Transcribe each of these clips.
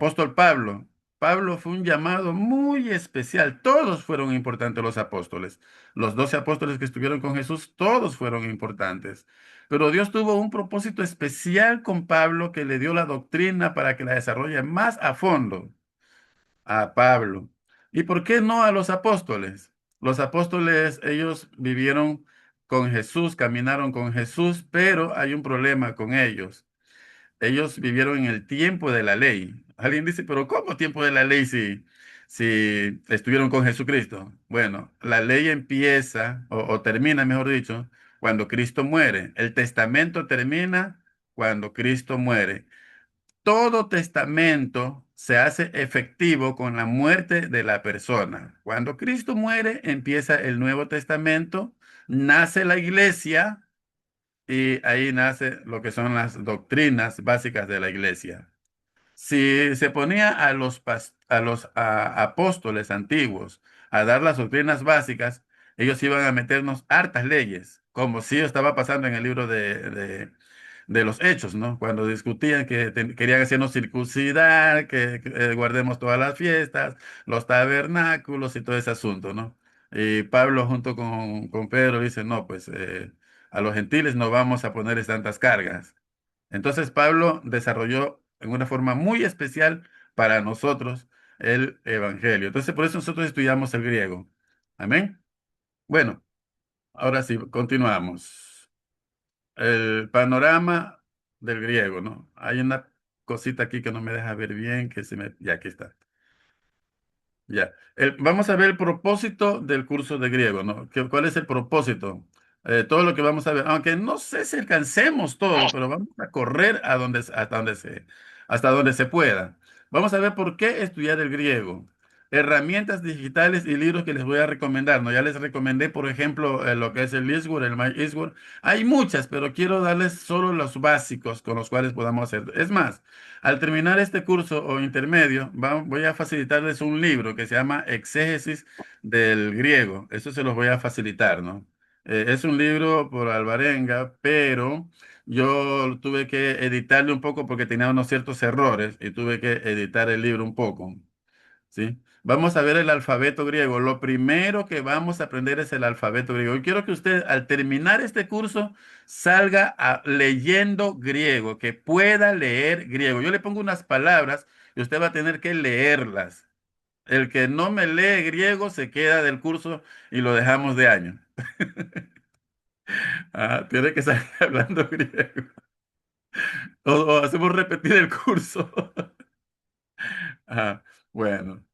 apóstol Pablo. Pablo fue un llamado muy especial. Todos fueron importantes los apóstoles. Los 12 apóstoles que estuvieron con Jesús, todos fueron importantes. Pero Dios tuvo un propósito especial con Pablo que le dio la doctrina para que la desarrolle más a fondo a Pablo. ¿Y por qué no a los apóstoles? Los apóstoles, ellos vivieron con Jesús, caminaron con Jesús, pero hay un problema con ellos. Ellos vivieron en el tiempo de la ley. Alguien dice, pero ¿cómo tiempo de la ley si estuvieron con Jesucristo? Bueno, la ley empieza o termina, mejor dicho, cuando Cristo muere. El testamento termina cuando Cristo muere. Todo testamento se hace efectivo con la muerte de la persona. Cuando Cristo muere, empieza el Nuevo Testamento, nace la iglesia y ahí nace lo que son las doctrinas básicas de la iglesia. Si se ponía a los apóstoles antiguos a dar las doctrinas básicas, ellos iban a meternos hartas leyes, como si estaba pasando en el libro de los Hechos, ¿no? Cuando discutían que querían hacernos circuncidar, que guardemos todas las fiestas, los tabernáculos y todo ese asunto, ¿no? Y Pablo junto con Pedro dice, no, pues a los gentiles no vamos a poner tantas cargas. Entonces Pablo desarrolló en una forma muy especial para nosotros el Evangelio. Entonces por eso nosotros estudiamos el griego. Amén. Bueno, ahora sí, continuamos. El panorama del griego, ¿no? Hay una cosita aquí que no me deja ver bien, que se me... Ya, aquí está. Ya. Vamos a ver el propósito del curso de griego, ¿no? ¿Cuál es el propósito? Todo lo que vamos a ver, aunque no sé si alcancemos todo, pero vamos a correr hasta donde se pueda. Vamos a ver por qué estudiar el griego. Herramientas digitales y libros que les voy a recomendar, ¿no? Ya les recomendé, por ejemplo, lo que es el Eastword, el My Eastword. Hay muchas, pero quiero darles solo los básicos con los cuales podamos hacer. Es más, al terminar este curso o intermedio, voy a facilitarles un libro que se llama Exégesis del griego. Eso se los voy a facilitar, ¿no? Es un libro por Alvarenga, pero yo tuve que editarle un poco porque tenía unos ciertos errores y tuve que editar el libro un poco. ¿Sí? Vamos a ver el alfabeto griego. Lo primero que vamos a aprender es el alfabeto griego. Y quiero que usted, al terminar este curso, salga leyendo griego, que pueda leer griego. Yo le pongo unas palabras y usted va a tener que leerlas. El que no me lee griego se queda del curso y lo dejamos de año. Tiene que salir hablando griego. O hacemos repetir el curso. Ah, bueno.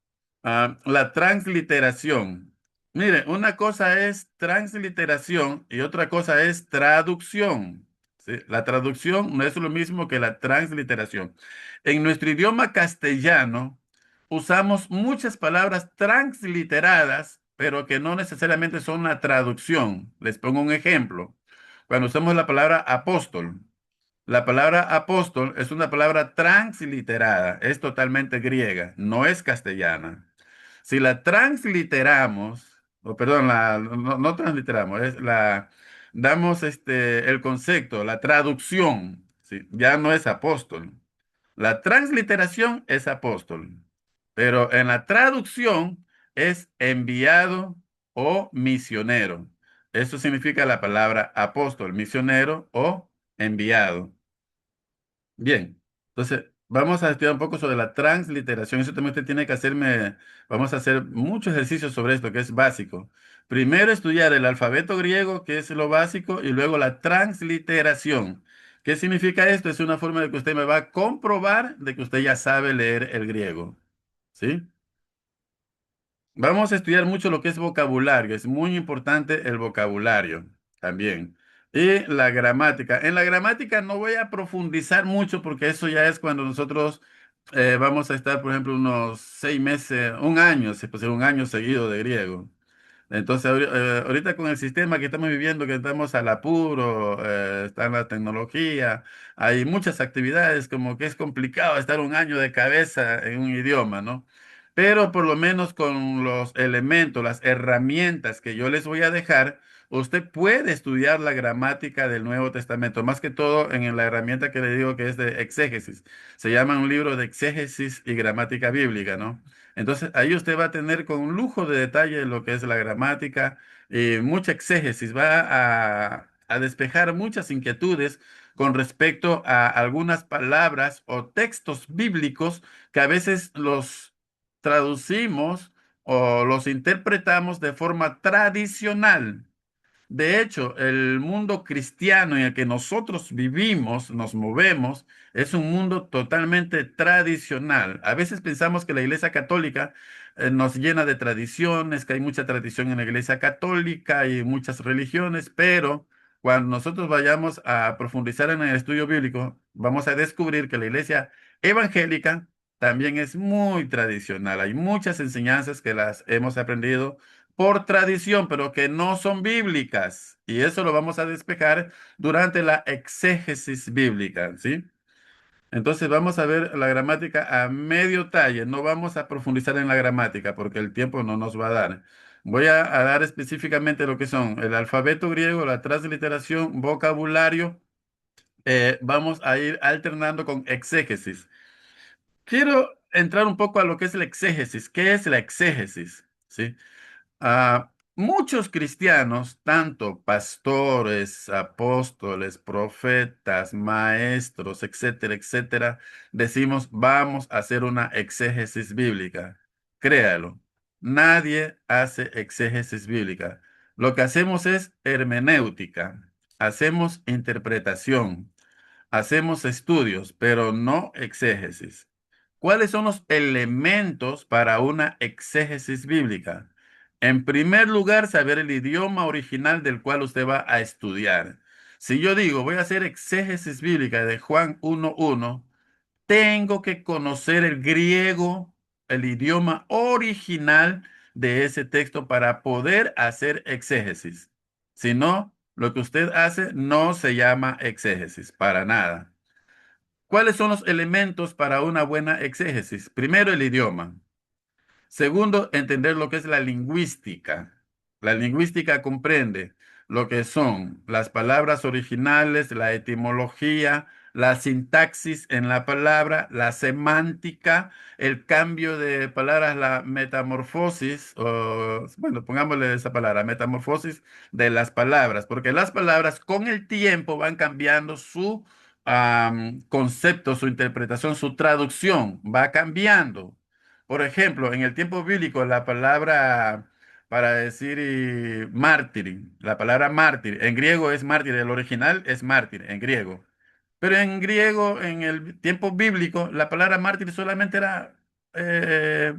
La transliteración. Mire, una cosa es transliteración y otra cosa es traducción. ¿Sí? La traducción no es lo mismo que la transliteración. En nuestro idioma castellano usamos muchas palabras transliteradas, pero que no necesariamente son una traducción. Les pongo un ejemplo. Cuando usamos la palabra apóstol. La palabra apóstol es una palabra transliterada, es totalmente griega, no es castellana. Si la transliteramos, o perdón, no transliteramos, damos el concepto, la traducción, ¿sí? Ya no es apóstol. La transliteración es apóstol, pero en la traducción es enviado o misionero. Eso significa la palabra apóstol, misionero o enviado. Bien, entonces vamos a estudiar un poco sobre la transliteración. Eso también usted tiene que hacerme, vamos a hacer muchos ejercicios sobre esto, que es básico. Primero estudiar el alfabeto griego, que es lo básico, y luego la transliteración. ¿Qué significa esto? Es una forma de que usted me va a comprobar de que usted ya sabe leer el griego. ¿Sí? Vamos a estudiar mucho lo que es vocabulario. Es muy importante el vocabulario también. Y la gramática. En la gramática no voy a profundizar mucho porque eso ya es cuando nosotros vamos a estar, por ejemplo, unos 6 meses, un año, se puede ser un año seguido de griego. Entonces, ahorita con el sistema que estamos viviendo, que estamos al apuro, está en la tecnología, hay muchas actividades como que es complicado estar un año de cabeza en un idioma, ¿no? Pero por lo menos con los elementos, las herramientas que yo les voy a dejar, usted puede estudiar la gramática del Nuevo Testamento, más que todo en la herramienta que le digo que es de exégesis. Se llama un libro de exégesis y gramática bíblica, ¿no? Entonces, ahí usted va a tener con un lujo de detalle lo que es la gramática y mucha exégesis. Va a despejar muchas inquietudes con respecto a algunas palabras o textos bíblicos que a veces los traducimos o los interpretamos de forma tradicional. De hecho, el mundo cristiano en el que nosotros vivimos, nos movemos, es un mundo totalmente tradicional. A veces pensamos que la Iglesia Católica nos llena de tradiciones, que hay mucha tradición en la Iglesia Católica y muchas religiones, pero cuando nosotros vayamos a profundizar en el estudio bíblico, vamos a descubrir que la Iglesia evangélica también es muy tradicional. Hay muchas enseñanzas que las hemos aprendido por tradición, pero que no son bíblicas. Y eso lo vamos a despejar durante la exégesis bíblica, ¿sí? Entonces vamos a ver la gramática a medio talle. No vamos a profundizar en la gramática porque el tiempo no nos va a dar. Voy a dar específicamente lo que son el alfabeto griego, la transliteración, vocabulario. Vamos a ir alternando con exégesis. Quiero entrar un poco a lo que es la exégesis. ¿Qué es la exégesis? ¿Sí? Muchos cristianos, tanto pastores, apóstoles, profetas, maestros, etcétera, etcétera, decimos, vamos a hacer una exégesis bíblica. Créalo, nadie hace exégesis bíblica. Lo que hacemos es hermenéutica, hacemos interpretación. Hacemos estudios, pero no exégesis. ¿Cuáles son los elementos para una exégesis bíblica? En primer lugar, saber el idioma original del cual usted va a estudiar. Si yo digo, voy a hacer exégesis bíblica de Juan 1:1, tengo que conocer el griego, el idioma original de ese texto para poder hacer exégesis. Si no, lo que usted hace no se llama exégesis, para nada. ¿Cuáles son los elementos para una buena exégesis? Primero, el idioma. Segundo, entender lo que es la lingüística. La lingüística comprende lo que son las palabras originales, la etimología, la sintaxis en la palabra, la semántica, el cambio de palabras, la metamorfosis, o, bueno, pongámosle esa palabra, metamorfosis de las palabras, porque las palabras con el tiempo van cambiando su concepto, su interpretación, su traducción, va cambiando. Por ejemplo, en el tiempo bíblico, la palabra para decir mártir, la palabra mártir, en griego es mártir, el original es mártir, en griego. Pero en griego, en el tiempo bíblico, la palabra mártir solamente era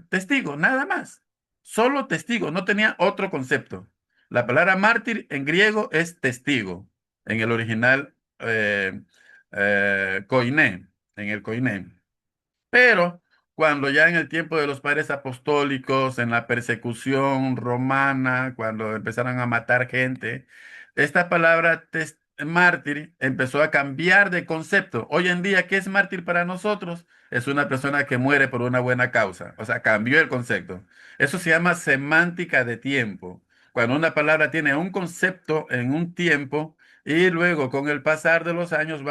testigo, nada más. Solo testigo, no tenía otro concepto. La palabra mártir en griego es testigo, en el original koiné, en el koiné. Pero cuando ya en el tiempo de los padres apostólicos, en la persecución romana, cuando empezaron a matar gente, esta palabra mártir empezó a cambiar de concepto. Hoy en día, ¿qué es mártir para nosotros? Es una persona que muere por una buena causa. O sea, cambió el concepto. Eso se llama semántica de tiempo. Cuando una palabra tiene un concepto en un tiempo, y luego, con el pasar de los años,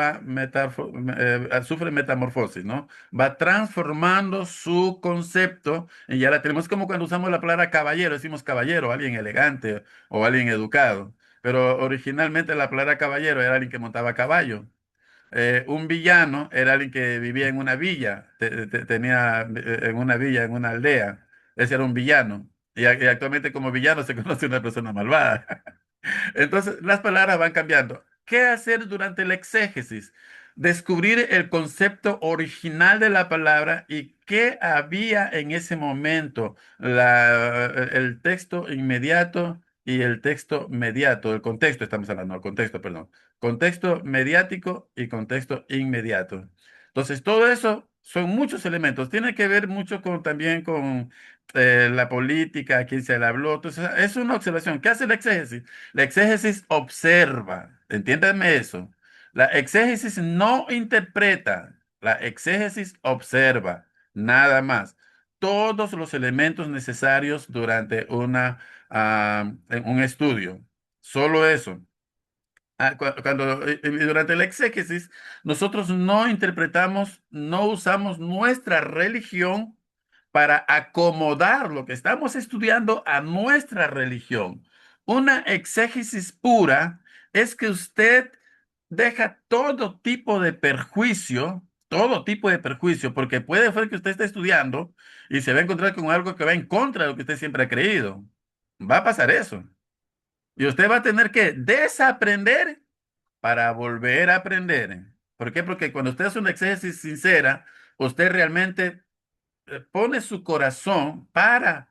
sufre metamorfosis, ¿no? Va transformando su concepto y ya la tenemos como cuando usamos la palabra caballero, decimos caballero, alguien elegante o alguien educado, pero originalmente la palabra caballero era alguien que montaba caballo. Un villano era alguien que vivía en una villa, tenía en una villa, en una aldea. Ese era un villano. Y actualmente como villano se conoce una persona malvada. Entonces, las palabras van cambiando. ¿Qué hacer durante la exégesis? Descubrir el concepto original de la palabra y qué había en ese momento, el texto inmediato y el texto mediato, el contexto estamos hablando, el contexto, perdón, contexto mediático y contexto inmediato. Entonces, todo eso son muchos elementos. Tiene que ver mucho también con la política, a quién se le habló. Entonces, es una observación. ¿Qué hace la exégesis? La exégesis observa, entiéndanme eso. La exégesis no interpreta, la exégesis observa, nada más. Todos los elementos necesarios durante un estudio. Solo eso. Durante el exégesis, nosotros no interpretamos, no usamos nuestra religión para acomodar lo que estamos estudiando a nuestra religión. Una exégesis pura es que usted deja todo tipo de perjuicio, porque puede ser que usted esté estudiando y se va a encontrar con algo que va en contra de lo que usted siempre ha creído. Va a pasar eso. Y usted va a tener que desaprender para volver a aprender. ¿Por qué? Porque cuando usted hace una exégesis sincera, usted realmente pone su corazón para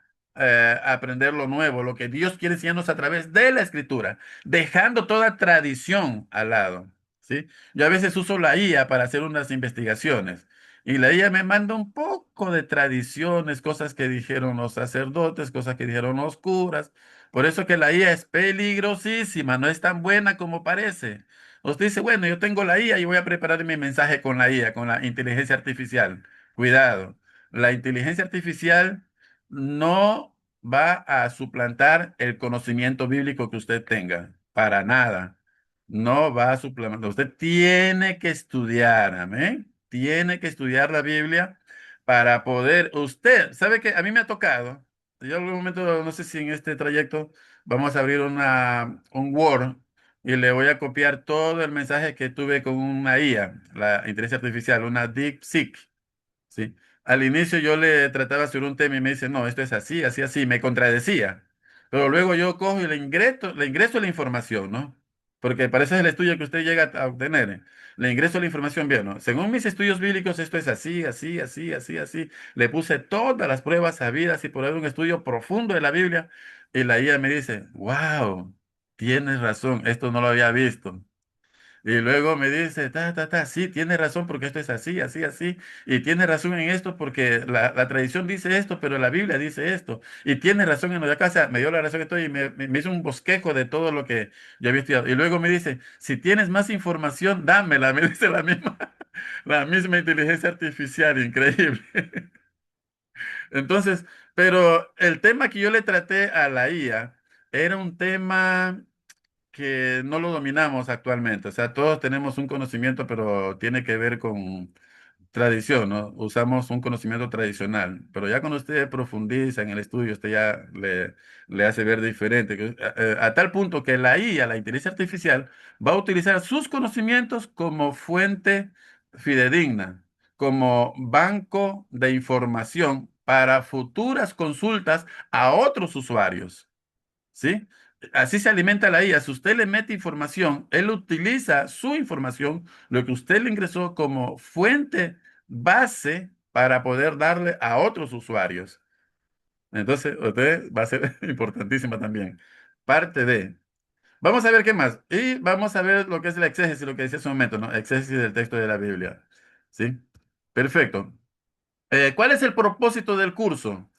aprender lo nuevo, lo que Dios quiere enseñarnos a través de la escritura, dejando toda tradición al lado, ¿sí? Yo a veces uso la IA para hacer unas investigaciones y la IA me manda un poco de tradiciones, cosas que dijeron los sacerdotes, cosas que dijeron los curas. Por eso que la IA es peligrosísima, no es tan buena como parece. Usted dice, bueno, yo tengo la IA y voy a preparar mi mensaje con la IA, con la inteligencia artificial. Cuidado. La inteligencia artificial no va a suplantar el conocimiento bíblico que usted tenga, para nada. No va a suplantar. Usted tiene que estudiar, amén. Tiene que estudiar la Biblia para poder, usted, ¿sabe qué? A mí me ha tocado, yo en algún momento, no sé si en este trayecto vamos a abrir un Word y le voy a copiar todo el mensaje que tuve con una IA, la inteligencia artificial, una DeepSeek. Sí. Al inicio yo le trataba sobre un tema y me dice, no, esto es así, así, así, me contradecía. Pero luego yo cojo y le ingreso la información, ¿no? Porque para eso es el estudio que usted llega a obtener. Le ingreso la información bien, ¿no? Según mis estudios bíblicos, esto es así, así, así, así, así. Le puse todas las pruebas sabidas y por haber un estudio profundo de la Biblia. Y la IA me dice, wow, tienes razón, esto no lo había visto. Y luego me dice, sí, tiene razón porque esto es así, así, así. Y tiene razón en esto porque la tradición dice esto, pero la Biblia dice esto. Y tiene razón en lo de acá. O sea, me dio la razón que estoy y me hizo un bosquejo de todo lo que yo había estudiado. Y luego me dice, si tienes más información, dámela. Me dice la misma inteligencia artificial, increíble. Entonces, pero el tema que yo le traté a la IA era un tema que no lo dominamos actualmente. O sea, todos tenemos un conocimiento, pero tiene que ver con tradición, ¿no? Usamos un conocimiento tradicional, pero ya cuando usted profundiza en el estudio, usted ya le hace ver diferente, a tal punto que la IA, la inteligencia artificial, va a utilizar sus conocimientos como fuente fidedigna, como banco de información para futuras consultas a otros usuarios. ¿Sí? Así se alimenta la IA. Si usted le mete información, él utiliza su información, lo que usted le ingresó como fuente base para poder darle a otros usuarios. Entonces, usted va a ser importantísima también. Parte de. Vamos a ver qué más. Y vamos a ver lo que es la exégesis, lo que decía hace un momento, ¿no? Exégesis del texto de la Biblia. ¿Sí? Perfecto. ¿Cuál es el propósito del curso?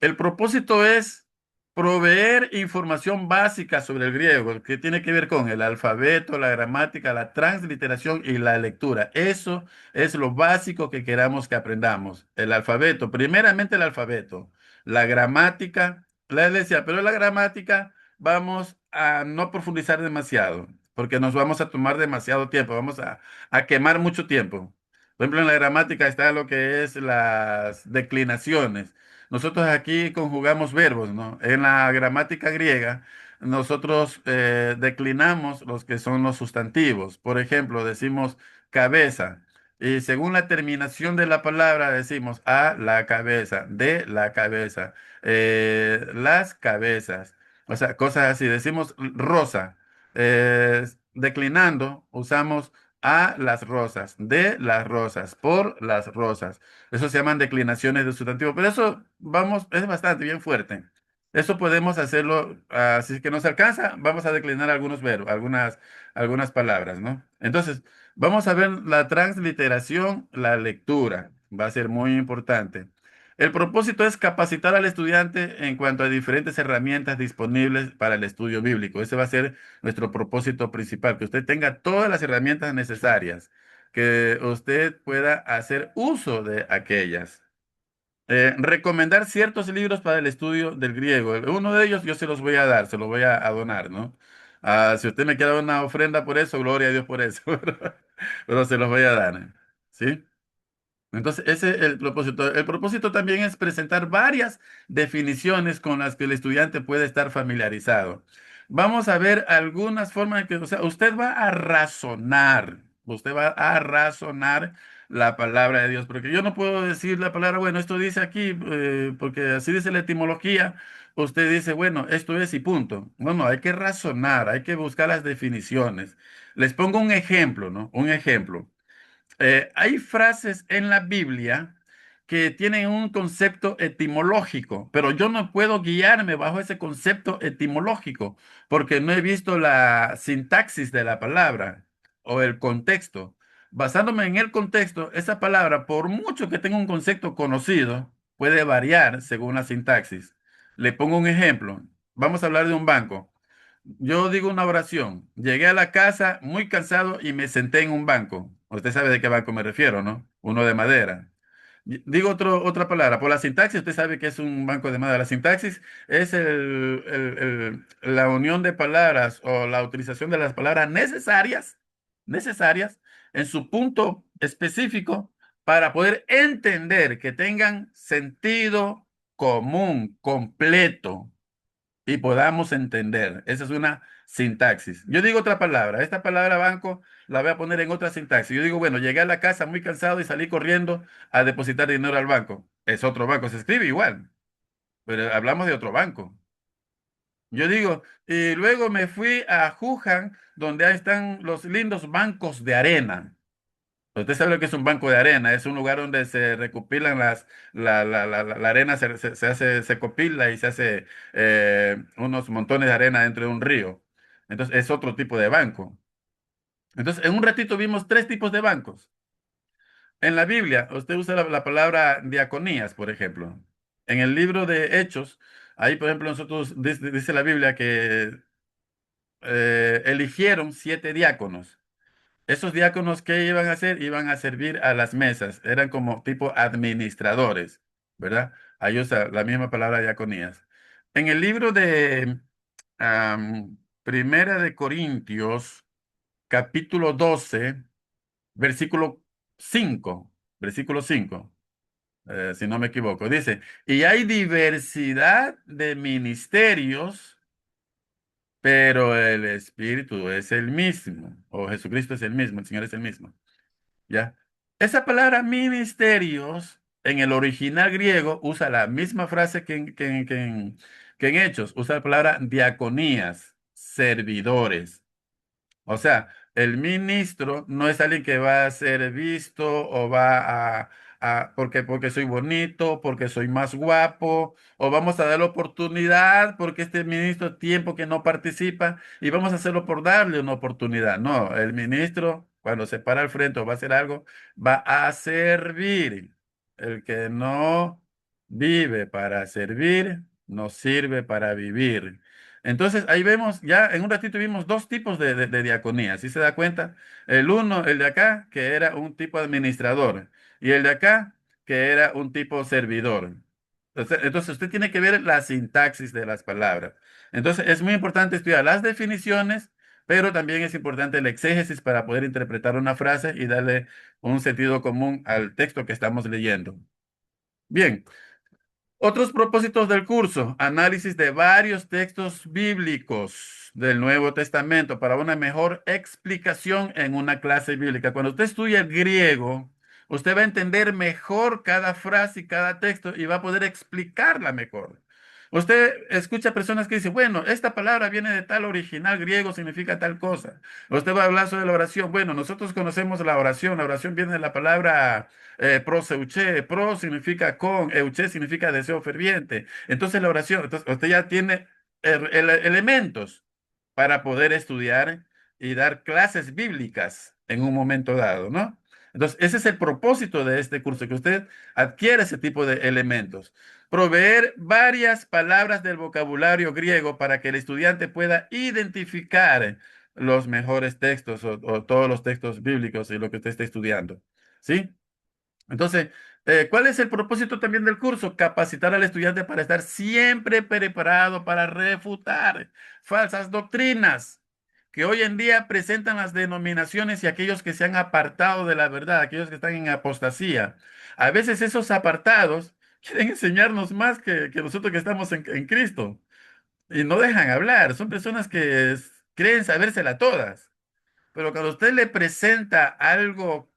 El propósito es proveer información básica sobre el griego, que tiene que ver con el alfabeto, la gramática, la transliteración y la lectura. Eso es lo básico que queramos que aprendamos. El alfabeto, primeramente el alfabeto, la gramática, la iglesia, pero la gramática vamos a no profundizar demasiado, porque nos vamos a tomar demasiado tiempo, a quemar mucho tiempo. Por ejemplo, en la gramática está lo que es las declinaciones. Nosotros aquí conjugamos verbos, ¿no? En la gramática griega, nosotros declinamos los que son los sustantivos. Por ejemplo, decimos cabeza. Y según la terminación de la palabra, decimos a la cabeza, de la cabeza, las cabezas. O sea, cosas así. Decimos rosa. Declinando, usamos a las rosas, de las rosas, por las rosas. Eso se llaman declinaciones de sustantivo, pero eso, vamos, es bastante bien fuerte. Eso podemos hacerlo, así que nos alcanza, vamos a declinar algunos verbos, algunas palabras, ¿no? Entonces, vamos a ver la transliteración, la lectura, va a ser muy importante. El propósito es capacitar al estudiante en cuanto a diferentes herramientas disponibles para el estudio bíblico. Ese va a ser nuestro propósito principal, que usted tenga todas las herramientas necesarias, que usted pueda hacer uso de aquellas. Recomendar ciertos libros para el estudio del griego. Uno de ellos yo se los voy a dar, se los voy a donar, ¿no? Si usted me quiere dar una ofrenda por eso, gloria a Dios por eso, pero se los voy a dar. ¿Sí? Entonces, ese es el propósito. El propósito también es presentar varias definiciones con las que el estudiante puede estar familiarizado. Vamos a ver algunas formas que, o sea, usted va a razonar la palabra de Dios, porque yo no puedo decir la palabra, bueno, esto dice aquí, porque así dice la etimología, usted dice, bueno, esto es y punto. No, no, hay que razonar, hay que buscar las definiciones. Les pongo un ejemplo, ¿no? Un ejemplo. Hay frases en la Biblia que tienen un concepto etimológico, pero yo no puedo guiarme bajo ese concepto etimológico porque no he visto la sintaxis de la palabra o el contexto. Basándome en el contexto, esa palabra, por mucho que tenga un concepto conocido, puede variar según la sintaxis. Le pongo un ejemplo. Vamos a hablar de un banco. Yo digo una oración. Llegué a la casa muy cansado y me senté en un banco. Usted sabe de qué banco me refiero, ¿no? Uno de madera. Digo otra palabra. Por la sintaxis, usted sabe que es un banco de madera. La sintaxis es la unión de palabras o la utilización de las palabras necesarias en su punto específico para poder entender que tengan sentido común, completo y podamos entender. Esa es una sintaxis. Yo digo otra palabra. Esta palabra banco la voy a poner en otra sintaxis. Yo digo, bueno, llegué a la casa muy cansado y salí corriendo a depositar dinero al banco. Es otro banco, se escribe igual, pero hablamos de otro banco. Yo digo, y luego me fui a Wuhan, donde ahí están los lindos bancos de arena. Usted sabe lo que es un banco de arena, es un lugar donde se recopilan la arena, se hace, se copila y se hace unos montones de arena dentro de un río. Entonces es otro tipo de banco. Entonces en un ratito vimos tres tipos de bancos. En la Biblia, usted usa la palabra diaconías, por ejemplo. En el libro de Hechos, ahí por ejemplo nosotros dice la Biblia que eligieron 7 diáconos. Esos diáconos, ¿qué iban a hacer? Iban a servir a las mesas. Eran como tipo administradores, ¿verdad? Ahí usa la misma palabra diaconías. En el libro de Primera de Corintios, capítulo 12, versículo 5, versículo 5, si no me equivoco, dice, y hay diversidad de ministerios, pero el Espíritu es el mismo, o Jesucristo es el mismo, el Señor es el mismo. ¿Ya? Esa palabra ministerios en el original griego usa la misma frase que en Hechos, usa la palabra diaconías, servidores. O sea, el ministro no es alguien que va a ser visto o va porque soy bonito, porque soy más guapo, o vamos a dar oportunidad porque este ministro tiempo que no participa y vamos a hacerlo por darle una oportunidad. No, el ministro cuando se para al frente o va a hacer algo, va a servir. El que no vive para servir, no sirve para vivir. Entonces ahí vemos, ya en un ratito vimos dos tipos de diaconía, ¿sí se da cuenta? El uno, el de acá, que era un tipo administrador, y el de acá, que era un tipo servidor. Entonces usted tiene que ver la sintaxis de las palabras. Entonces es muy importante estudiar las definiciones, pero también es importante el exégesis para poder interpretar una frase y darle un sentido común al texto que estamos leyendo. Bien. Otros propósitos del curso, análisis de varios textos bíblicos del Nuevo Testamento para una mejor explicación en una clase bíblica. Cuando usted estudia el griego, usted va a entender mejor cada frase y cada texto y va a poder explicarla mejor. Usted escucha personas que dicen, bueno, esta palabra viene de tal original griego, significa tal cosa. Usted va a hablar sobre la oración. Bueno, nosotros conocemos la oración. La oración viene de la palabra proseuché. Pro significa con, euché significa deseo ferviente. Entonces la oración, entonces usted ya tiene elementos para poder estudiar y dar clases bíblicas en un momento dado, ¿no? Entonces, ese es el propósito de este curso, que usted adquiera ese tipo de elementos. Proveer varias palabras del vocabulario griego para que el estudiante pueda identificar los mejores textos o todos los textos bíblicos y lo que usted está estudiando. ¿Sí? Entonces, ¿cuál es el propósito también del curso? Capacitar al estudiante para estar siempre preparado para refutar falsas doctrinas. que hoy en día presentan las denominaciones y aquellos que se han apartado de la verdad, aquellos que están en apostasía. A veces esos apartados quieren enseñarnos más que nosotros que estamos en Cristo y no dejan hablar. Son personas que creen sabérsela todas. Pero cuando usted le presenta algo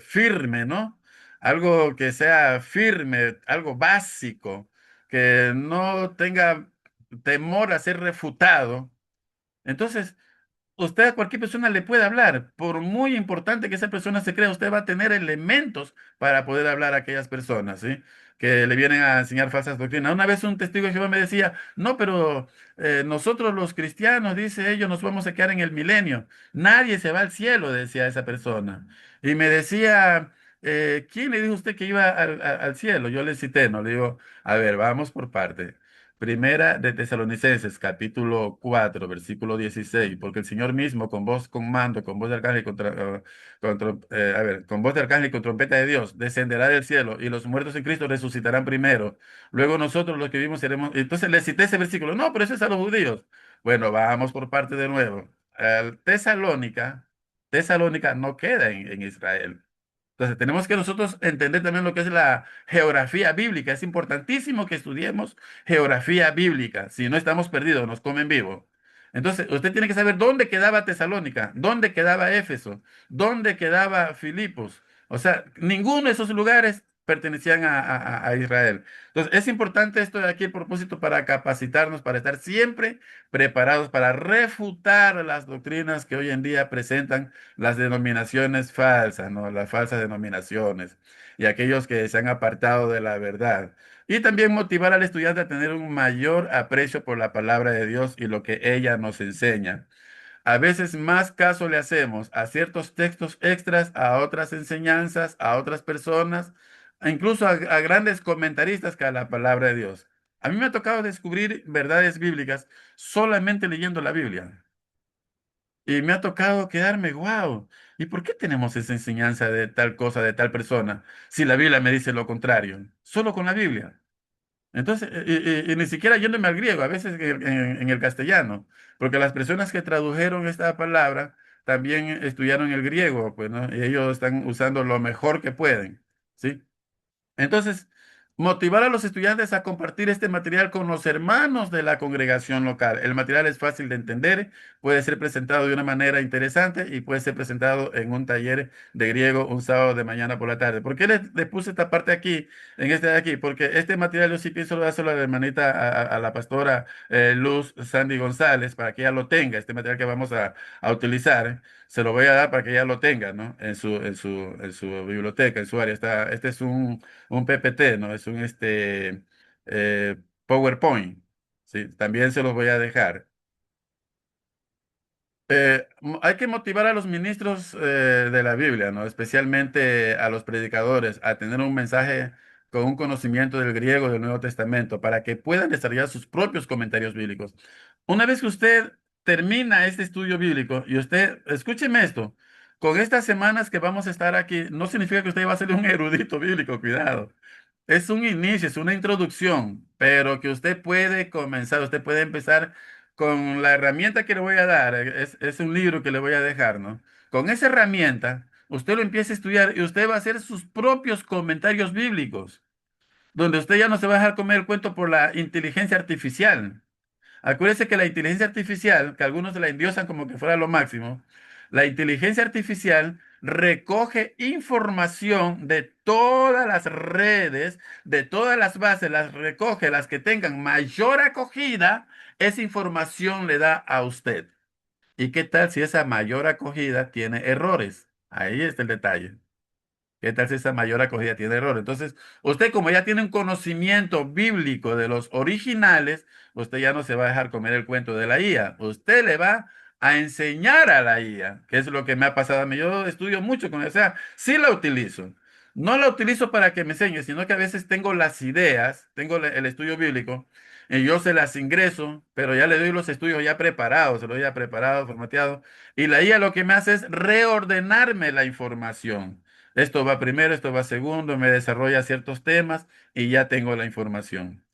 firme, ¿no? Algo que sea firme, algo básico, que no tenga temor a ser refutado, entonces usted a cualquier persona le puede hablar. Por muy importante que esa persona se crea, usted va a tener elementos para poder hablar a aquellas personas, ¿sí? Que le vienen a enseñar falsas doctrinas. Una vez un testigo de Jehová me decía, no, pero nosotros los cristianos, dice ellos, nos vamos a quedar en el milenio. Nadie se va al cielo, decía esa persona. Y me decía, ¿quién le dijo a usted que iba al cielo? Yo le cité, no le digo, a ver, vamos por parte. Primera de Tesalonicenses, capítulo 4 versículo 16, porque el Señor mismo, con voz, con mando, con voz de arcángel, con voz de arcángel y con trompeta de Dios, descenderá del cielo y los muertos en Cristo resucitarán primero. Luego nosotros los que vivimos seremos. Entonces le cité ese versículo. No, pero eso es a los judíos. Bueno, vamos por parte de nuevo. Tesalónica no queda en Israel. Entonces, tenemos que nosotros entender también lo que es la geografía bíblica. Es importantísimo que estudiemos geografía bíblica. Si no estamos perdidos, nos comen vivo. Entonces, usted tiene que saber dónde quedaba Tesalónica, dónde quedaba Éfeso, dónde quedaba Filipos. O sea, ninguno de esos lugares pertenecían a Israel. Entonces, es importante esto de aquí, el propósito para capacitarnos, para estar siempre preparados para refutar las doctrinas que hoy en día presentan las denominaciones falsas, ¿no? Las falsas denominaciones y aquellos que se han apartado de la verdad. Y también motivar al estudiante a tener un mayor aprecio por la palabra de Dios y lo que ella nos enseña. A veces más caso le hacemos a ciertos textos extras, a otras enseñanzas, a otras personas, e incluso a grandes comentaristas que a la palabra de Dios. A mí me ha tocado descubrir verdades bíblicas solamente leyendo la Biblia. Y me ha tocado quedarme, wow. ¿Y por qué tenemos esa enseñanza de tal cosa, de tal persona, si la Biblia me dice lo contrario? Solo con la Biblia. Entonces, y ni siquiera yéndome al griego, a veces en el castellano, porque las personas que tradujeron esta palabra también estudiaron el griego, pues, ¿no? Y ellos están usando lo mejor que pueden, ¿sí? Entonces, motivar a los estudiantes a compartir este material con los hermanos de la congregación local. El material es fácil de entender, puede ser presentado de una manera interesante y puede ser presentado en un taller de griego un sábado de mañana por la tarde. ¿Por qué le puse esta parte aquí, en este de aquí? Porque este material yo sí pienso dárselo a la hermanita, a la pastora Luz Sandy González, para que ella lo tenga, este material que vamos a utilizar. Se lo voy a dar para que ella lo tenga, ¿no? En su biblioteca, en su área. Este es un PPT, ¿no? Es un eh, PowerPoint. Sí, también se los voy a dejar. Hay que motivar a los ministros de la Biblia, ¿no? Especialmente a los predicadores, a tener un mensaje con un conocimiento del griego del Nuevo Testamento para que puedan desarrollar sus propios comentarios bíblicos. Una vez que usted termina este estudio bíblico y usted, escúcheme esto, con estas semanas que vamos a estar aquí, no significa que usted va a ser un erudito bíblico, cuidado. Es un inicio, es una introducción, pero que usted puede comenzar, usted puede empezar con la herramienta que le voy a dar, es un libro que le voy a dejar, ¿no? Con esa herramienta, usted lo empieza a estudiar y usted va a hacer sus propios comentarios bíblicos, donde usted ya no se va a dejar comer el cuento por la inteligencia artificial. Acuérdese que la inteligencia artificial, que algunos la endiosan como que fuera lo máximo, la inteligencia artificial recoge información de todas las redes, de todas las bases, las recoge, las que tengan mayor acogida, esa información le da a usted. ¿Y qué tal si esa mayor acogida tiene errores? Ahí está el detalle. ¿Qué tal si esa mayor acogida tiene error? Entonces, usted como ya tiene un conocimiento bíblico de los originales, usted ya no se va a dejar comer el cuento de la IA. Usted le va a enseñar a la IA, que es lo que me ha pasado a mí. Yo estudio mucho con ella, o sea, sí la utilizo. No la utilizo para que me enseñe, sino que a veces tengo las ideas, tengo el estudio bíblico, y yo se las ingreso, pero ya le doy los estudios ya preparados, se los ya preparado, formateado, y la IA lo que me hace es reordenarme la información. Esto va primero, esto va segundo, me desarrolla ciertos temas y ya tengo la información.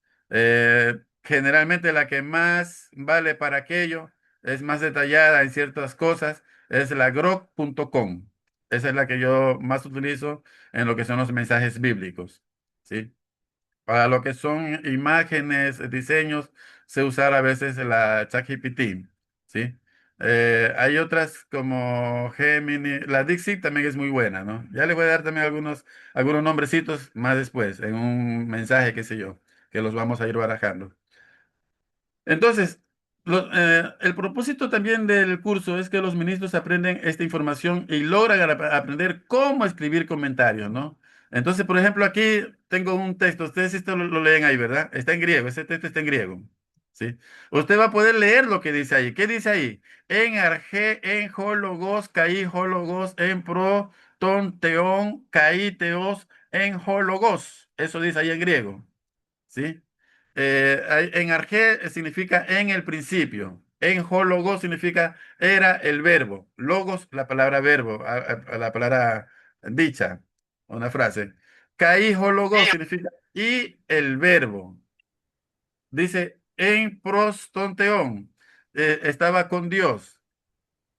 Generalmente la que más vale para aquello es más detallada en ciertas cosas, es la grok.com. Esa es la que yo más utilizo en lo que son los mensajes bíblicos. ¿Sí? Para lo que son imágenes, diseños, se usa a veces la ChatGPT, ¿sí? Hay otras como Gemini, la Dixie también es muy buena, ¿no? Ya le voy a dar también algunos nombrecitos más después, en un mensaje, qué sé yo, que los vamos a ir barajando. Entonces, el propósito también del curso es que los ministros aprenden esta información y logran aprender cómo escribir comentarios, ¿no? Entonces, por ejemplo, aquí tengo un texto, ustedes esto lo leen ahí, ¿verdad? Está en griego, ese texto está en griego, ¿sí? Usted va a poder leer lo que dice ahí. ¿Qué dice ahí? En arge, en hologos, caí hologos, en pro, ton, teón, caí teos, en hologos. Eso dice ahí en griego. ¿Sí? En arjé significa en el principio. En jo logos significa era el verbo. Logos, la palabra verbo, la palabra dicha, una frase. Kai jo logos significa y el verbo. Dice en prostonteón, estaba con Dios.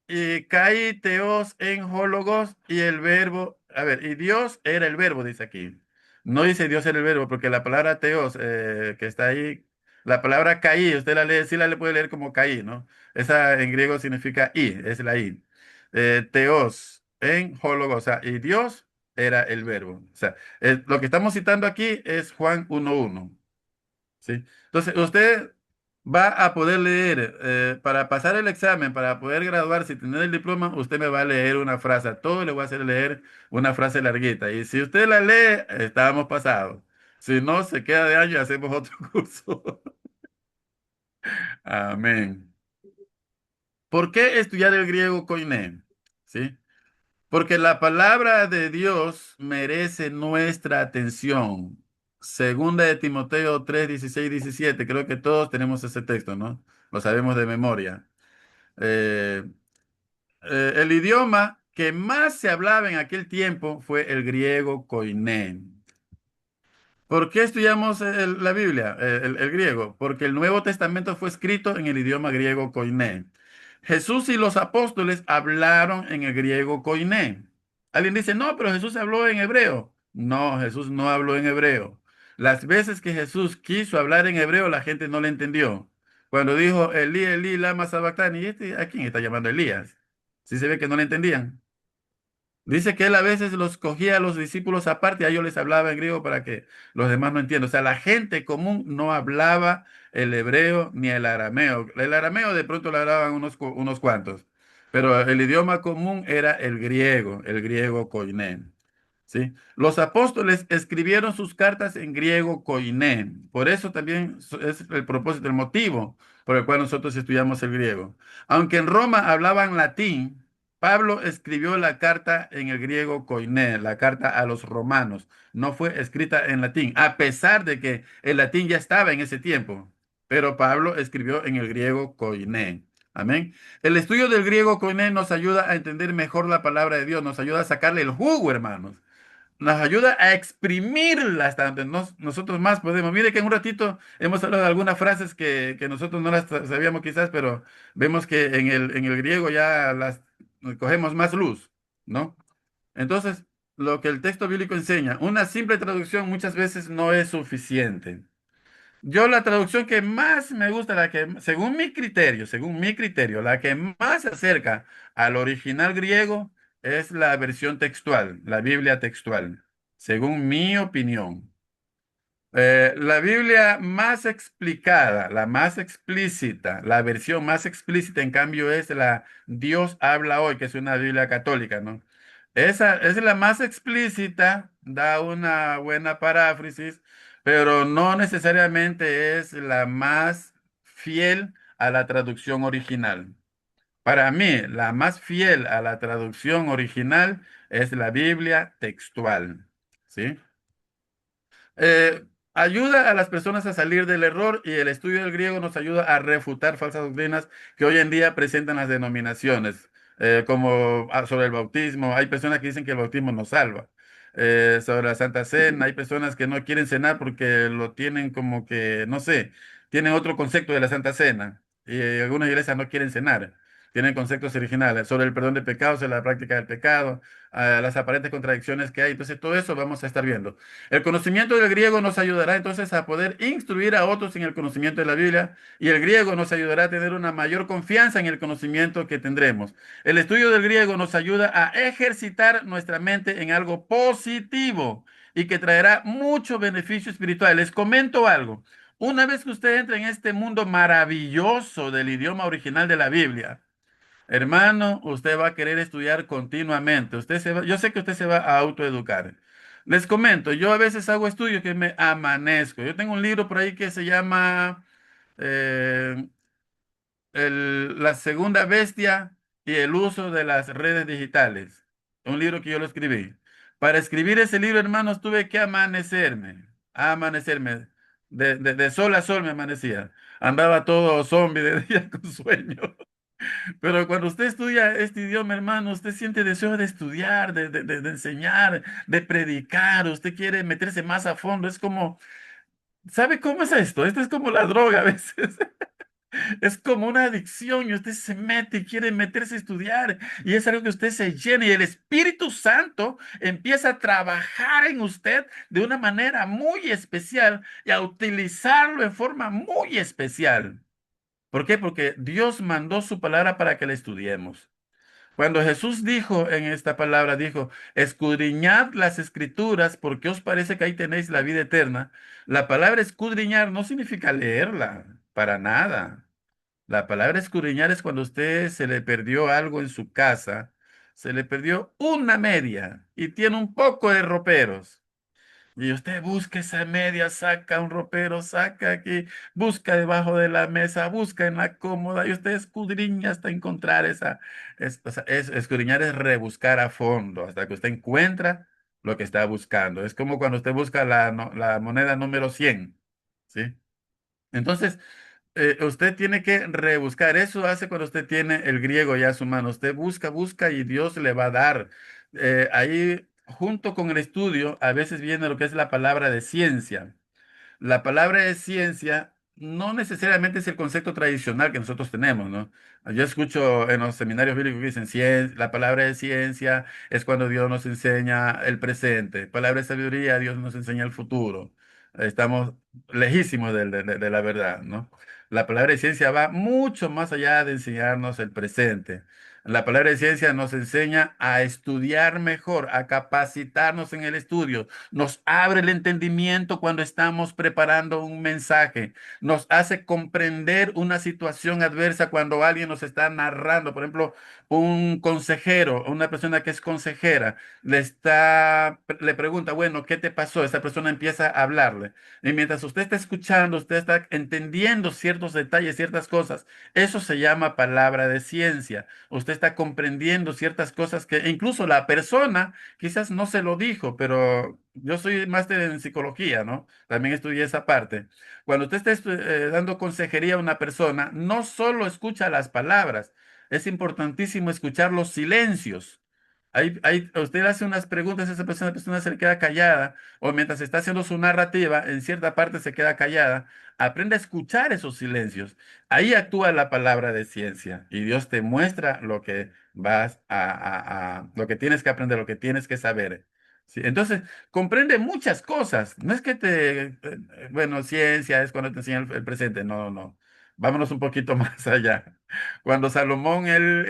Y kai teos en jólogos y el verbo, a ver, y Dios era el verbo, dice aquí. No dice Dios era el verbo, porque la palabra teos que está ahí, la palabra caí, usted la lee, sí la le puede leer como caí, ¿no? Esa en griego significa i, es la i. Teos en jólogos, o sea, y Dios era el verbo. O sea, lo que estamos citando aquí es Juan 1:1. ¿Sí? Entonces, usted va a poder leer, para pasar el examen, para poder graduarse y tener el diploma, usted me va a leer una frase. A todo le voy a hacer leer una frase larguita. Y si usted la lee, estamos pasados. Si no, se queda de año y hacemos otro curso. Amén. ¿Por qué estudiar el griego koiné? ¿Sí? Porque la palabra de Dios merece nuestra atención. Segunda de Timoteo 3, 16, 17. Creo que todos tenemos ese texto, ¿no? Lo sabemos de memoria. Eh, el idioma que más se hablaba en aquel tiempo fue el griego koiné. ¿Por qué estudiamos la Biblia, el griego? Porque el Nuevo Testamento fue escrito en el idioma griego koiné. Jesús y los apóstoles hablaron en el griego koiné. Alguien dice, no, pero Jesús habló en hebreo. No, Jesús no habló en hebreo. Las veces que Jesús quiso hablar en hebreo, la gente no le entendió. Cuando dijo, Elí, Elí, lama sabactani, ¿a quién está llamando Elías? Sí se ve que no le entendían. Dice que él a veces los cogía a los discípulos aparte, a ellos les hablaba en griego para que los demás no entiendan. O sea, la gente común no hablaba el hebreo ni el arameo. El arameo de pronto lo hablaban unos cuantos, pero el idioma común era el griego koiné. ¿Sí? Los apóstoles escribieron sus cartas en griego koiné. Por eso también es el propósito, el motivo por el cual nosotros estudiamos el griego. Aunque en Roma hablaban latín, Pablo escribió la carta en el griego koiné, la carta a los romanos. No fue escrita en latín, a pesar de que el latín ya estaba en ese tiempo. Pero Pablo escribió en el griego koiné. Amén. El estudio del griego koiné nos ayuda a entender mejor la palabra de Dios, nos ayuda a sacarle el jugo, hermanos, nos ayuda a exprimirla hasta donde nosotros más podemos. Mire que en un ratito hemos hablado de algunas frases que nosotros no las sabíamos quizás, pero vemos que en el griego ya las cogemos más luz, ¿no? Entonces, lo que el texto bíblico enseña, una simple traducción muchas veces no es suficiente. Yo la traducción que más me gusta, la que, según mi criterio, la que más se acerca al original griego es la versión textual, la Biblia textual, según mi opinión. La Biblia más explicada, la más explícita, la versión más explícita, en cambio, es la Dios habla hoy, que es una Biblia católica, ¿no? Esa es la más explícita, da una buena paráfrasis, pero no necesariamente es la más fiel a la traducción original. Para mí, la más fiel a la traducción original es la Biblia textual, ¿sí? Eh, ayuda a las personas a salir del error y el estudio del griego nos ayuda a refutar falsas doctrinas que hoy en día presentan las denominaciones, como sobre el bautismo. Hay personas que dicen que el bautismo no salva. Sobre la Santa Cena, hay personas que no quieren cenar porque lo tienen como que, no sé, tienen otro concepto de la Santa Cena. y algunas iglesias no quieren cenar. Tienen conceptos originales sobre el perdón de pecados, sobre la práctica del pecado, las aparentes contradicciones que hay. Entonces, todo eso vamos a estar viendo. El conocimiento del griego nos ayudará entonces a poder instruir a otros en el conocimiento de la Biblia y el griego nos ayudará a tener una mayor confianza en el conocimiento que tendremos. El estudio del griego nos ayuda a ejercitar nuestra mente en algo positivo y que traerá mucho beneficio espiritual. Les comento algo. Una vez que usted entre en este mundo maravilloso del idioma original de la Biblia, hermano, usted va a querer estudiar continuamente. Yo sé que usted se va a autoeducar. Les comento, yo a veces hago estudios que me amanezco. Yo tengo un libro por ahí que se llama eh, La segunda bestia y el uso de las redes digitales. Un libro que yo lo escribí. Para escribir ese libro, hermanos, tuve que amanecerme. De sol a sol me amanecía. Andaba todo zombie de día con sueño. Pero cuando usted estudia este idioma, hermano, usted siente deseo de estudiar, de enseñar, de predicar. Usted quiere meterse más a fondo. Es como, ¿sabe cómo es esto? Esto es como la droga a veces. Es como una adicción y usted se mete y quiere meterse a estudiar y es algo que usted se llena y el Espíritu Santo empieza a trabajar en usted de una manera muy especial y a utilizarlo en forma muy especial. ¿Por qué? Porque Dios mandó su palabra para que la estudiemos. Cuando Jesús dijo en esta palabra, dijo, escudriñad las escrituras porque os parece que ahí tenéis la vida eterna. La palabra escudriñar no significa leerla, para nada. La palabra escudriñar es cuando a usted se le perdió algo en su casa, se le perdió una media y tiene un poco de roperos. Y usted busca esa media, saca un ropero, saca aquí, busca debajo de la mesa, busca en la cómoda y usted escudriña hasta encontrar esa. O sea, escudriñar es rebuscar a fondo hasta que usted encuentra lo que está buscando. Es como cuando usted busca la moneda número 100, ¿sí? Entonces, usted tiene que rebuscar. Eso hace cuando usted tiene el griego ya a su mano. Usted busca, busca y Dios le va a dar. Ahí, junto con el estudio, a veces viene lo que es la palabra de ciencia. La palabra de ciencia no necesariamente es el concepto tradicional que nosotros tenemos, ¿no? Yo escucho en los seminarios bíblicos que dicen, la palabra de ciencia es cuando Dios nos enseña el presente. Palabra de sabiduría, Dios nos enseña el futuro. Estamos lejísimos de la verdad, ¿no? La palabra de ciencia va mucho más allá de enseñarnos el presente. La palabra de ciencia nos enseña a estudiar mejor, a capacitarnos en el estudio, nos abre el entendimiento cuando estamos preparando un mensaje, nos hace comprender una situación adversa cuando alguien nos está narrando, por ejemplo, un consejero, una persona que es consejera, le pregunta, bueno, ¿qué te pasó? Esa persona empieza a hablarle. Y mientras usted está escuchando, usted está entendiendo ciertos detalles, ciertas cosas. Eso se llama palabra de ciencia. Usted está comprendiendo ciertas cosas que incluso la persona quizás no se lo dijo, pero yo soy máster en psicología, ¿no? También estudié esa parte. Cuando usted está dando consejería a una persona, no solo escucha las palabras, es importantísimo escuchar los silencios. Usted hace unas preguntas a esa persona se le queda callada, o mientras está haciendo su narrativa, en cierta parte se queda callada. Aprende a escuchar esos silencios. Ahí actúa la palabra de ciencia y Dios te muestra lo que lo que tienes que aprender, lo que tienes que saber. ¿Sí? Entonces, comprende muchas cosas. No es que bueno, ciencia es cuando te enseña el presente. No, no, no. Vámonos un poquito más allá. Cuando Salomón, él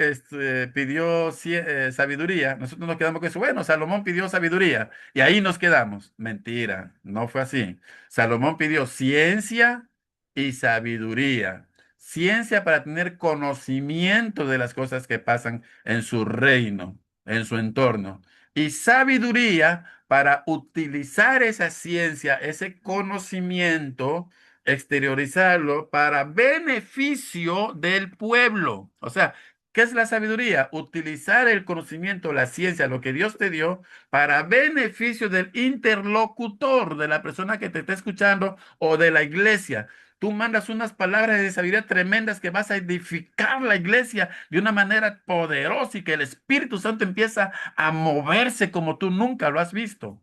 pidió sabiduría, nosotros nos quedamos con eso. Bueno, Salomón pidió sabiduría y ahí nos quedamos. Mentira, no fue así. Salomón pidió ciencia y sabiduría. Ciencia para tener conocimiento de las cosas que pasan en su reino, en su entorno. Y sabiduría para utilizar esa ciencia, ese conocimiento, exteriorizarlo para beneficio del pueblo. O sea, ¿qué es la sabiduría? Utilizar el conocimiento, la ciencia, lo que Dios te dio, para beneficio del interlocutor, de la persona que te está escuchando o de la iglesia. Tú mandas unas palabras de sabiduría tremendas que vas a edificar la iglesia de una manera poderosa y que el Espíritu Santo empieza a moverse como tú nunca lo has visto.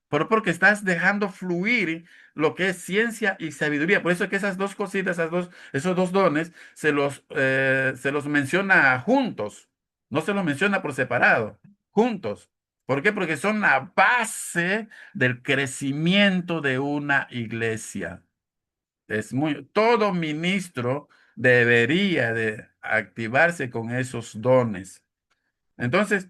porque estás dejando fluir lo que es ciencia y sabiduría. Por eso es que esas dos cositas, esos dos dones, se los menciona juntos, no se los menciona por separado, juntos. ¿Por qué? Porque son la base del crecimiento de una iglesia. Todo ministro debería de activarse con esos dones. Entonces,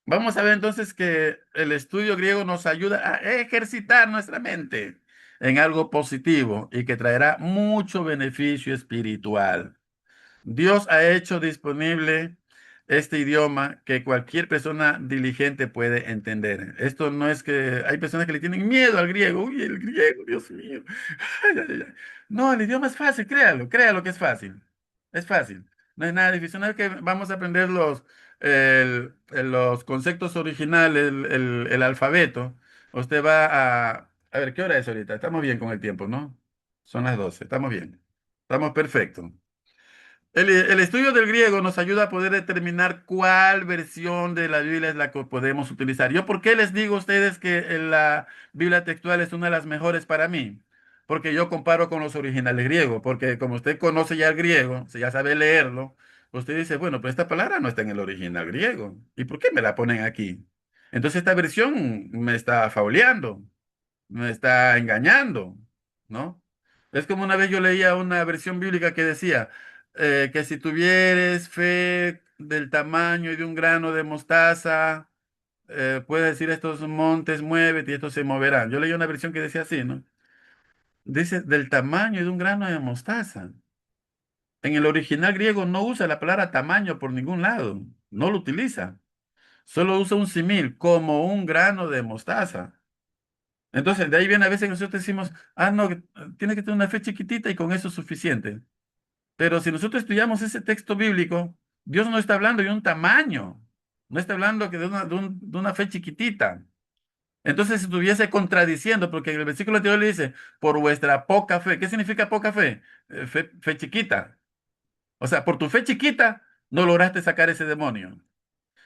vamos a ver entonces que el estudio griego nos ayuda a ejercitar nuestra mente en algo positivo y que traerá mucho beneficio espiritual. Dios ha hecho disponible este idioma que cualquier persona diligente puede entender. Esto no es que hay personas que le tienen miedo al griego. Uy, el griego, Dios mío. Ay, ay, ay. No, el idioma es fácil, créalo, créalo que es fácil. Es fácil. No es nada difícil. No es que vamos a aprender los conceptos originales, el alfabeto. Usted va a ver, ¿qué hora es ahorita? Estamos bien con el tiempo, ¿no? Son las 12. Estamos bien. Estamos perfectos. El estudio del griego nos ayuda a poder determinar cuál versión de la Biblia es la que podemos utilizar. ¿Yo por qué les digo a ustedes que la Biblia textual es una de las mejores para mí? Porque yo comparo con los originales griegos, porque como usted conoce ya el griego, si ya sabe leerlo, usted dice, bueno, pues esta palabra no está en el original griego. ¿Y por qué me la ponen aquí? Entonces esta versión me está fauleando, me está engañando, ¿no? Es como una vez yo leía una versión bíblica que decía que si tuvieres fe del tamaño de un grano de mostaza, puedes decir estos montes, muévete y estos se moverán. Yo leí una versión que decía así, ¿no? Dice del tamaño de un grano de mostaza. En el original griego no usa la palabra tamaño por ningún lado, no lo utiliza. Solo usa un simil, como un grano de mostaza. Entonces, de ahí viene a veces que nosotros decimos, ah, no, tiene que tener una fe chiquitita y con eso es suficiente. Pero si nosotros estudiamos ese texto bíblico, Dios no está hablando de un tamaño, no está hablando que de una fe chiquitita. Entonces estuviese contradiciendo, porque el versículo anterior le dice, por vuestra poca fe. ¿Qué significa poca fe? Fe chiquita. O sea, por tu fe chiquita no lograste sacar ese demonio.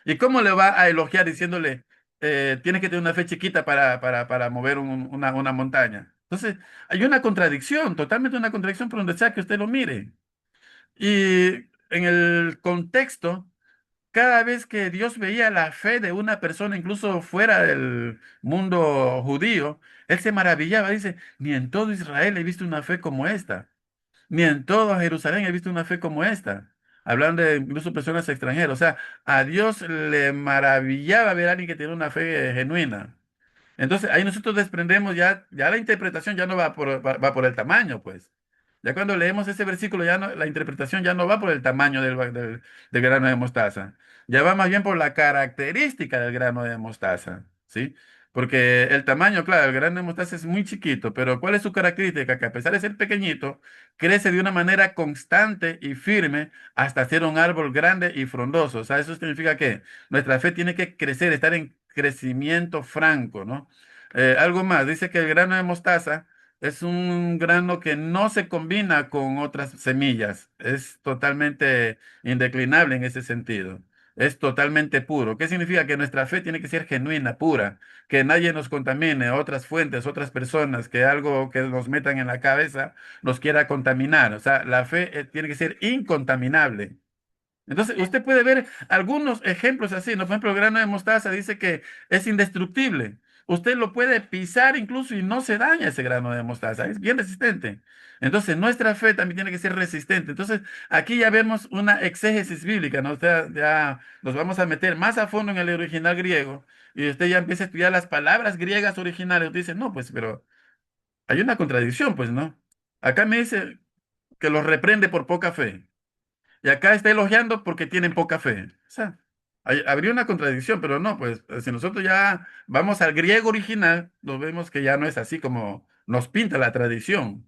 ¿Y cómo le va a elogiar diciéndole, tienes que tener una fe chiquita para mover una montaña? Entonces, hay una contradicción, totalmente una contradicción por donde sea que usted lo mire. Y en el contexto, cada vez que Dios veía la fe de una persona, incluso fuera del mundo judío, Él se maravillaba. Dice, ni en todo Israel he visto una fe como esta. Ni en todo Jerusalén he visto una fe como esta. Hablando de incluso personas extranjeras. O sea, a Dios le maravillaba ver a alguien que tiene una fe genuina. Entonces, ahí nosotros desprendemos ya la interpretación ya no va por el tamaño, pues. Ya cuando leemos ese versículo, ya no, la interpretación ya no va por el tamaño del grano de mostaza. Ya va más bien por la característica del grano de mostaza, ¿sí? Porque el tamaño, claro, el grano de mostaza es muy chiquito, pero ¿cuál es su característica? Que a pesar de ser pequeñito, crece de una manera constante y firme hasta ser un árbol grande y frondoso. O sea, eso significa que nuestra fe tiene que crecer, estar en crecimiento franco, ¿no? Algo más, dice que el grano de mostaza es un grano que no se combina con otras semillas, es totalmente indeclinable en ese sentido, es totalmente puro. ¿Qué significa? Que nuestra fe tiene que ser genuina, pura, que nadie nos contamine, otras fuentes, otras personas, que algo que nos metan en la cabeza nos quiera contaminar. O sea, la fe tiene que ser incontaminable. Entonces, usted puede ver algunos ejemplos así, ¿no? Por ejemplo, el grano de mostaza dice que es indestructible. Usted lo puede pisar incluso y no se daña ese grano de mostaza, es bien resistente. Entonces, nuestra fe también tiene que ser resistente. Entonces, aquí ya vemos una exégesis bíblica, ¿no? O sea, ya nos vamos a meter más a fondo en el original griego y usted ya empieza a estudiar las palabras griegas originales. Usted dice, no, pues, pero hay una contradicción, pues, ¿no? Acá me dice que los reprende por poca fe. Y acá está elogiando porque tienen poca fe. O sea, habría una contradicción, pero no, pues si nosotros ya vamos al griego original, nos vemos que ya no es así como nos pinta la tradición.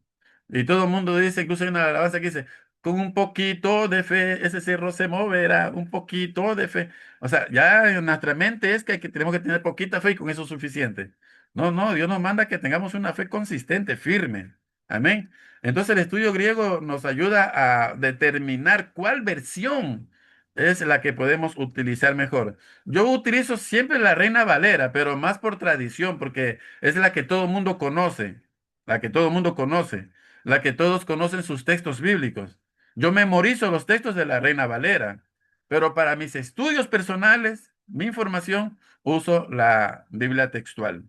Y todo el mundo dice, incluso hay una alabanza que dice, con un poquito de fe ese cerro se moverá, un poquito de fe. O sea, ya en nuestra mente es que, tenemos que tener poquita fe y con eso es suficiente. No, no, Dios nos manda que tengamos una fe consistente, firme. Amén. Entonces el estudio griego nos ayuda a determinar cuál versión es la que podemos utilizar mejor. Yo utilizo siempre la Reina Valera, pero más por tradición, porque es la que todo el mundo conoce, la que todo el mundo conoce, la que todos conocen sus textos bíblicos. Yo memorizo los textos de la Reina Valera, pero para mis estudios personales, mi información, uso la Biblia textual.